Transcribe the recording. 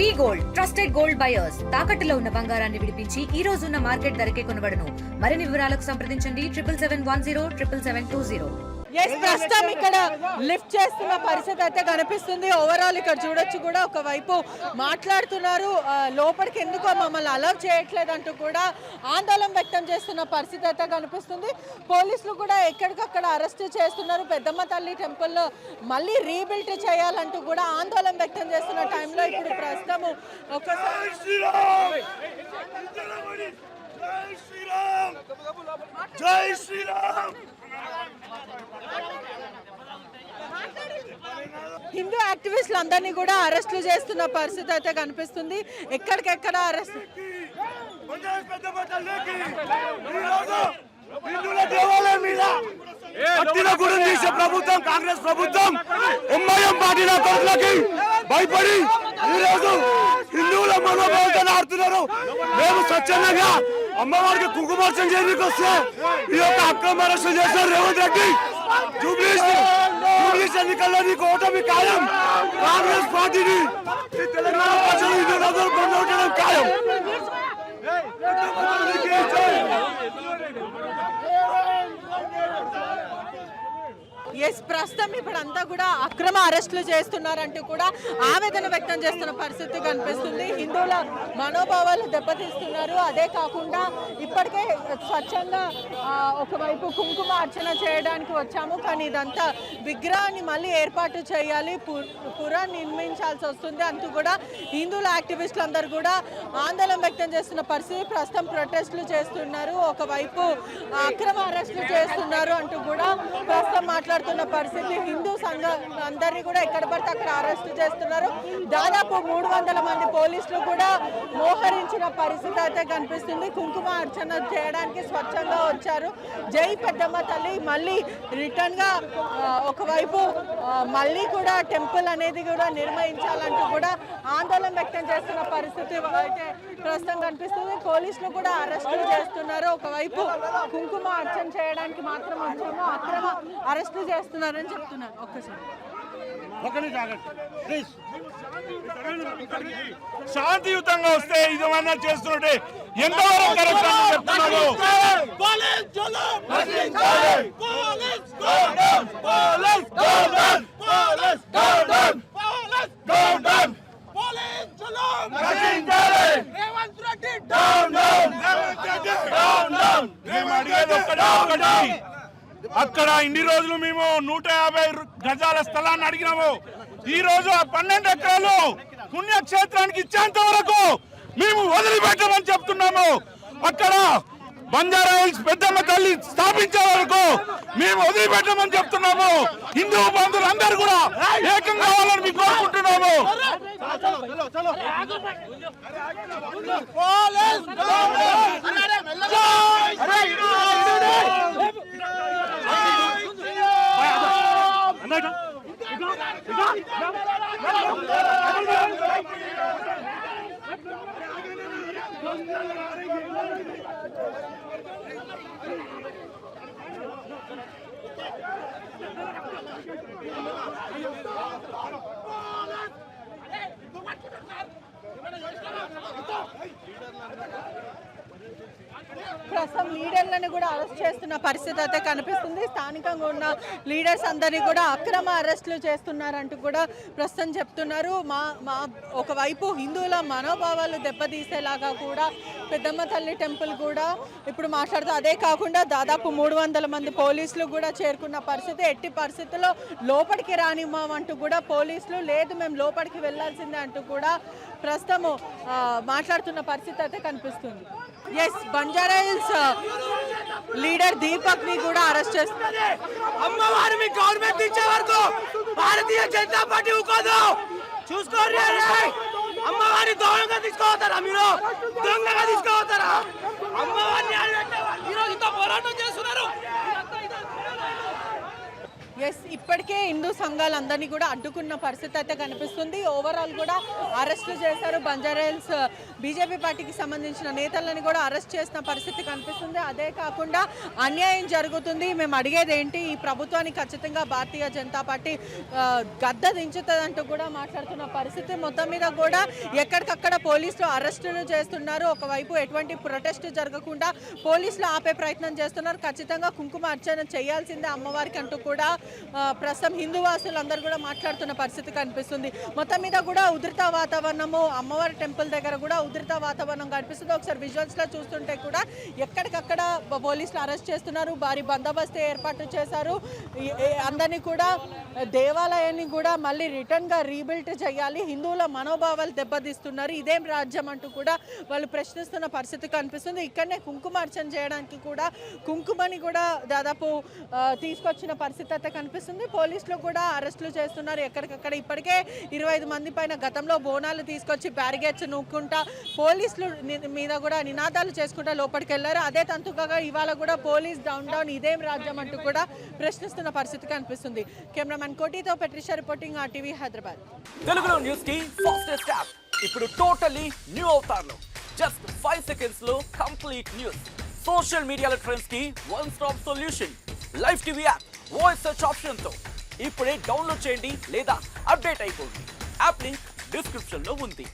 వి gold trusted gold buyers తాకట్టులో ఉన్న బంగారాన్ని విడిపించి ఈ రోజు ఉన్న మార్కెట్ ధరకే కొనబడును. మరిన్ని వివరాలకు సంప్రదించండి 77107720. ప్రస్తుతం ఇక్కడ లిఫ్ట్ చేస్తున్న పరిస్థితి అయితే కనిపిస్తుంది. ఓవరాల్ ఇక్కడ చూడొచ్చు కూడా ఒకవైపు మాట్లాడుతున్నారు, లోపలికి ఎందుకో మమ్మల్ని అలౌ చేయట్లేదు అంటూ కూడా ఆందోళన వ్యక్తం చేస్తున్న పరిస్థితి అయితే కనిపిస్తుంది. పోలీసులు కూడా ఎక్కడికక్కడ అరెస్ట్ చేస్తున్నారు. పెద్దమ్మ తల్లి టెంపుల్లో మళ్ళీ రీబిల్డ్ చేయాలంటూ కూడా ఆందోళన వ్యక్తం చేస్తున్న టైంలో ఇప్పుడు ప్రస్తుతం హిందూ యాక్టివిస్టులు అందరినీ కూడా అరెస్టులు చేస్తున్న పరిస్థితి అయితే కనిపిస్తుంది. ఎక్కడికెక్కడ అరెస్ట్ ప్రభుత్వం కాంగ్రెస్ ప్రభుత్వం ఎంఐఎం పార్టీ కొడుకులకి భయపడి ఈరోజు హిందువుల మనోభావాలను ఆడుతున్నారు. మేము స్వచ్ఛందంగా అమ్మవారికి కుంకుమార్చన చేయడానికి వస్తే ఈ యొక్క అక్రమ అరెస్టు చేశారు రేవంత్ రెడ్డి. జూబ్లీస్ ఎన్నికల్లో నీకు ఓటమి ఖాయం. కాంగ్రెస్ పార్టీని తెలంగాణ ప్రజలు హిందువులందరూ పొందడం ఖాయం. ప్రస్తుతం ఇప్పుడు అంతా కూడా అక్రమ అరెస్టులు చేస్తున్నారంటూ కూడా ఆవేదన వ్యక్తం చేస్తున్న పరిస్థితి కనిపిస్తుంది. హిందువుల మనోభావాలు దెబ్బతీస్తున్నారు. అదే కాకుండా ఇప్పటికే స్వచ్ఛంగా ఒకవైపు కుంకుమ అర్చన చేయడానికి వచ్చాము, కానీ ఇదంతా విగ్రహాన్ని మళ్ళీ ఏర్పాటు చేయాలి, పురాన్ని నిర్మించాల్సి వస్తుంది అంటూ కూడా హిందువుల యాక్టివిస్టులు అందరూ కూడా ఆందోళన వ్యక్తం చేస్తున్న పరిస్థితి. ప్రస్తుతం ప్రొటెస్టులు చేస్తున్నారు, ఒకవైపు అక్రమ అరెస్టులు చేస్తున్నారు అంటూ కూడా ప్రస్తుతం మాట్లాడుతున్న పరిస్థితి. హిందూ సంఘం అందరినీ కూడా ఎక్కడ పడితే అక్కడ అరెస్ట్ చేస్తున్నారు. దాదాపు 300 మంది పోలీసులు కూడా మోహరించిన పరిస్థితి అయితే కనిపిస్తుంది. కుంకుమ అర్చన చేయడానికి స్వచ్ఛంగా వచ్చారు. జై పెద్దమ్మ తల్లి మళ్ళీ రిటర్న్ గా ఒకవైపు మళ్ళీ కూడా టెంపుల్ అనేది కూడా నిర్వహించాలంటూ కూడా ఆందోళన వ్యక్తం చేస్తున్న పరిస్థితి అయితే ప్రస్తుతం కనిపిస్తుంది. పోలీసులు కూడా అరెస్టులు చేస్తున్నారు. ఒకవైపు కుంకుమ అర్చన చేయడానికి మాత్రం వచ్చాము, అక్రమ అరెస్టులు చేస్తున్నారని చెప్తున్నారు. ఒక్కసారి శాంతియుతంగా వస్తే ఇదేమన్నా చేస్తుంటే ఎంతవరకు కరెక్ట్ అని చెప్తున్నారు. అక్కడ ఇన్ని రోజులు మేము 150 గజాల స్థలాన్ని అడిగినాము. ఈ రోజు ఆ 12 ఎకరాలు పుణ్యక్షేత్రానికి ఇచ్చేంత వరకు మేము వదిలిపెట్టమని చెప్తున్నాము. అక్కడ బంజారా హిల్స్ పెద్దమ్మ తల్లి స్థాపించే వరకు మేము వదిలిపెట్టమని చెప్తున్నాము. హిందూ బంధువులందరూ కూడా ఏకం కావాలని మేము కోరుకుంటున్నాము. ప్రస్తుతం లీడర్లను కూడా అరెస్ట్ చేస్తున్న పరిస్థితి అయితే కనిపిస్తుంది. స్థానికంగా ఉన్న లీడర్స్ అందరినీ కూడా అక్రమ అరెస్టులు చేస్తున్నారంటూ కూడా ప్రస్తుతం చెప్తున్నారు. మా ఒకవైపు హిందువుల మనోభావాలు దెబ్బతీసేలాగా కూడా పెద్దమ్మ తల్లి టెంపుల్ కూడా ఇప్పుడు మాట్లాడుతూ, అదే కాకుండా దాదాపు 300 మంది పోలీసులు కూడా చేరుకున్న పరిస్థితి. ఎట్టి పరిస్థితుల్లో లోపలికి రానివ్వమంటూ కూడా పోలీసులు, లేదు మేము లోపలికి వెళ్లాల్సిందే అంటూ కూడా ప్రస్తుతము మాట్లాడుతున్న పరిస్థితి అయితే కనిపిస్తుంది. బంజారా హిల్స్ లీడర్ దీపక్ ని కూడా అరెస్ట్ చేస్తున్నారు. అమ్మవారి మీ గవర్నమెంట్ ఇచ్చే వరకు భారతీయ జనతా పార్టీ ఊకోదు. చూసుకోండి, అమ్మవారి దొంగగా తీసుకోవతారా, మీరు దొంగగా తీసుకోవతారా? అమ్మవారిని ఈరోజు ఇంత పోరాటం చేస్తున్నారు. ఇప్పటికే హిందూ సంఘాలందరినీ కూడా అడ్డుకున్న పరిస్థితి అయితే కనిపిస్తుంది. ఓవరాల్ కూడా అరెస్టులు చేశారు. బంజారా హిల్స్ బీజేపీ పార్టీకి సంబంధించిన నేతలను కూడా అరెస్ట్ చేసిన పరిస్థితి కనిపిస్తుంది. అదే కాకుండా అన్యాయం జరుగుతుంది, మేము అడిగేది ఏంటి, ఈ ప్రభుత్వానికి ఖచ్చితంగా భారతీయ జనతా పార్టీ గద్ద దించుతుందంటూ కూడా మాట్లాడుతున్న పరిస్థితి. మొత్తం మీద కూడా ఎక్కడికక్కడ పోలీసులు అరెస్టులు చేస్తున్నారు. ఒకవైపు ఎటువంటి ప్రొటెస్ట్ జరగకుండా పోలీసులు ఆపే ప్రయత్నం చేస్తున్నారు. ఖచ్చితంగా కుంకుమ అర్చన చేయాల్సిందే అమ్మవారికి అంటూ కూడా ప్రస్తుతం హిందూ వాసులందరూ కూడా మాట్లాడుతున్న పరిస్థితి కనిపిస్తుంది. మొత్తం మీద కూడా ఉధృత వాతావరణము అమ్మవారి టెంపుల్ దగ్గర కూడా ఉధృత వాతావరణం కనిపిస్తుంది. ఒకసారి విజువల్స్లో చూస్తుంటే కూడా ఎక్కడికక్కడ పోలీసులు అరెస్ట్ చేస్తున్నారు, భారీ బందోబస్తు ఏర్పాటు చేశారు. అందరినీ కూడా దేవాలయాన్ని కూడా మళ్ళీ రిటర్న్గా రీబిల్డ్ చేయాలి, హిందువుల మనోభావాలు దెబ్బతీస్తున్నారు, ఇదేం రాజ్యం అంటూ కూడా వాళ్ళు ప్రశ్నిస్తున్న పరిస్థితి కనిపిస్తుంది. ఇక్కడనే కుంకుమార్చన చేయడానికి కూడా కుంకుమని కూడా దాదాపు తీసుకొచ్చిన పరిస్థితి అయితే కనిపిస్తుంది. పోలీసులు కూడా అరెస్టులు చేస్తున్నారు ఎక్కడికక్కడ. ఇప్పటికే 25 మంది పైన గతంలో బోనాలు తీసుకొచ్చి బ్యారిగేట్స్ నూక్కుంటా పోలీసులు మీద కూడా నినాదాలు చేసుకుంటా లోపలికి వెళ్ళారు. అదే తంతుగా ఇవాళ కూడా పోలీస్ డౌన్ ఇదేం రాజ్యం అంటూ కూడా ప్రశ్నిస్తున్న పరిస్థితి కనిపిస్తుంది. Cameraman కోటితో పెట్రిషా reporting RTV Hyderabad. తెలుగులో న్యూస్ కి ఫాస్టెస్ట్ యాప్ ఇప్పుడు టోటల్లీ న్యూ అవతార్లో జస్ట్ 5 సెకండ్స్ లో కంప్లీట్ న్యూస్. సోషల్ మీడియాలో ట్రెండ్స్ కి one stop solution. Live TV app voice search option తో ఇప్పుడే డౌన్లోడ్ చేయండి లేదా అప్డేట్ అయిపోండి. యాప్ లింక్ డిస్క్రిప్షన్ లో ఉంది.